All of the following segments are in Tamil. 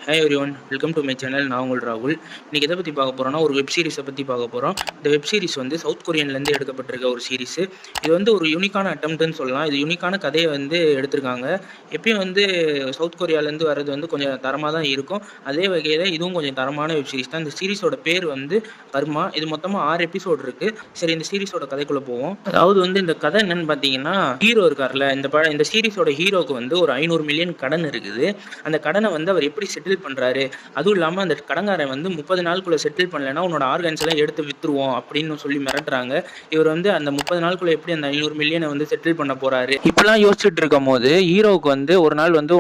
Hi everyone, welcome to my channel. நான் உங்கள் ராகுல். இன்றைக்கி எதை பற்றி பார்க்க போகிறோன்னா, ஒரு வெப் சீரிஸை பற்றி பார்க்க போகிறோம். இந்த வெப் சீரிஸ் வந்து சவுத் கொரியன்லேருந்து எடுக்கப்பட்டிருக்க ஒரு சீரிஸு. இது வந்து ஒரு யூனிக்கான அட்டம்ப்ட்னு சொல்லலாம். இது யூனிக்கான கதையை வந்து எடுத்திருக்காங்க. எப்பயும் வந்து சவுத் கொரியாவிலேருந்து வர்றது வந்து கொஞ்சம் தரமாக தான் இருக்கும். அதே வகையில் இதுவும் கொஞ்சம் தரமான வெப் சீரிஸ் தான். இந்த சீரிஸோட பேர் வந்து கர்மா. இது மொத்தமாக 6 எபிசோடு இருக்குது. சரி, இந்த சீரிஸோட கதைக்குள்ளே போவோம். அதாவது வந்து இந்த கதை என்னென்னு பார்த்தீங்கன்னா, ஹீரோ இருக்கார்ல, இந்த சீரிஸோட ஹீரோவுக்கு வந்து ஒரு 500 மில்லியன் கடன் இருக்குது. அந்த கடனை வந்து அவர் எப்படி செட்டில் பண்ணுறாரு, அதுவும் இல்லாமல் அந்த கடங்காரன் வந்து 30 நாளுக்குள்ளே செட்டில் பண்ணலைன்னா உன்னோட ஆர்கன்ஸ் எல்லாம் எடுத்து விற்றுருவோம் அப்படின்னு சொல்லி மிரட்டுறாங்க. இவர் வந்து அந்த 30 நாளுக்குள்ளே எப்படி அந்த 500 மில்லியனை வந்து செட்டில் பண்ண போகிறாரு, இப்படிலாம் யோசிச்சுட்டு இருக்கும் போது ஹீரோவுக்கு வந்து ஒரு நாள் வந்து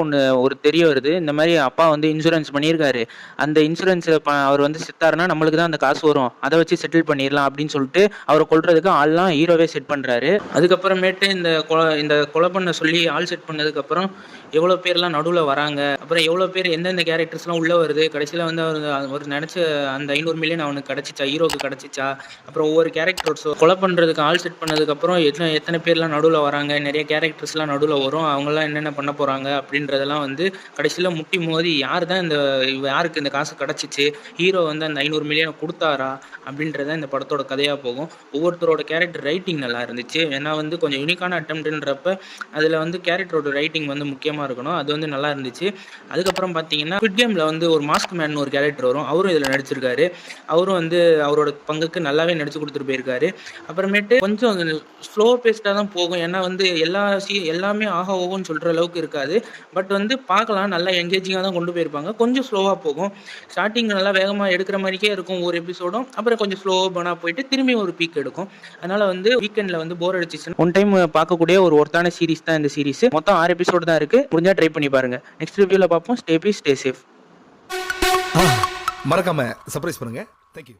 ஒரு தெரிய வருது. இந்த மாதிரி அப்பா வந்து இன்சூரன்ஸ் பண்ணியிருக்காரு, அந்த இன்சூரன்ஸ் அவர் வந்து செத்தாருன்னா நம்மளுக்கு தான் அந்த காசு வரும், அதை வச்சு செட்டில் பண்ணிடலாம் அப்படின்னு சொல்லிட்டு அவரை கொல்றதுக்கு ஆள்லாம் ஹீரோவே செட் பண்ணுறாரு. அதுக்கப்புறமேட்டு இந்த கொலை பண்ண சொல்லி ஆள் செட் பண்ணதுக்கப்புறம் எவ்வளோ பேர்லாம் நடுவில் வராங்க, அப்புறம் எவ்வளோ பேர் எந்தெந்த கேரக்டர்ஸ்லாம் உள்ளே வருது, கடைசியில் வந்து அவர் நினச்ச அந்த 500 மில்லியன் அவனுக்கு கிடச்சிச்சா, ஹீரோக்கு கிடச்சிச்சா, அப்புறம் ஒவ்வொரு கேரக்டர்ஸோ கொலை பண்ணுறதுக்கு ஆள் செட் பண்ணதுக்கப்புறம் எத்தனை பேர்லாம் நடுவில் வராங்க, நிறைய கேரக்டர்ஸ்லாம் நடுவில் வரும், அவங்களாம் என்னென்ன பண்ண போகிறாங்க அப்படின்றதெல்லாம் வந்து கடைசியில் முட்டி மோதி யார் தான் யாருக்கு இந்த காசு கிடச்சிச்சு, ஹீரோ வந்து அந்த 500 மில்லியனை கொடுத்தாரா அப்படின்றத இந்த படத்தோட கதையாக போகும். ஒவ்வொருத்தரோட கேரக்டர் ரைட்டிங் நல்லா இருந்துச்சு. ஏன்னா வந்து கொஞ்சம் யூனிக்கான அட்டம்ப்ட்ன்றப்ப அதில் வந்து கேரக்டரோட ரைட்டிங் வந்து முக்கியமாக இருக்கணும். அது வந்து நல்லா இருந்துச்சு. அதுக்கப்புறம் பார்த்தீங்கன்னா, ஸ்குவிட் கேமில் வந்து ஒரு மாஸ்க் மேன் ஒரு கேரக்டர் வரும், அவரும் இதில் நடிச்சிருக்காரு. அவரும் வந்து அவரோட பங்குக்கு நல்லாவே நடிச்சு கொடுத்துட்டு போயிருக்காரு. அப்புறமேட்டு கொஞ்சம் ஸ்லோ பேஸ்டாக தான் போகும். ஏன்னா வந்து எல்லாமே ஆஹா ஓகோன்னு சொல்கிற அளவுக்கு இருக்காது. பட் வந்து பார்க்கலாம், நல்லா என்கேஜிங்காக தான் கொண்டு போயிருப்பாங்க. கொஞ்சம் ஸ்லோவாக போகும். ஸ்டார்டிங் நல்லா வேகமாக எடுக்கிற மாதிரிக்கே இருக்கும் ஒரு எபிசோடும். அப்புறம் கொஞ்சம் ஸ்லோவாக போயிட்டு திரும்பி ஒரு பீக் எடுக்கும். அதனால் வந்து வீக்கெண்டில் வந்து போர் அடிச்சிச்சுன்னா ஒன் டைம் பார்க்கக்கூடிய ஒரு ஒர்த்தான சீரிஸ் தான் இந்த சீரிஸ். மொத்தம் 6 எபிசோடு தான் இருக்குது. முடிஞ்சால் ட்ரை பண்ணி பாருங்க. நெக்ஸ்ட் ரிவ்யூவில் பார்ப்போம். Stay peace, stay safe. மறக்காம சர்ப்ரைஸ் பண்ணுங்க. தேங்க்யூ.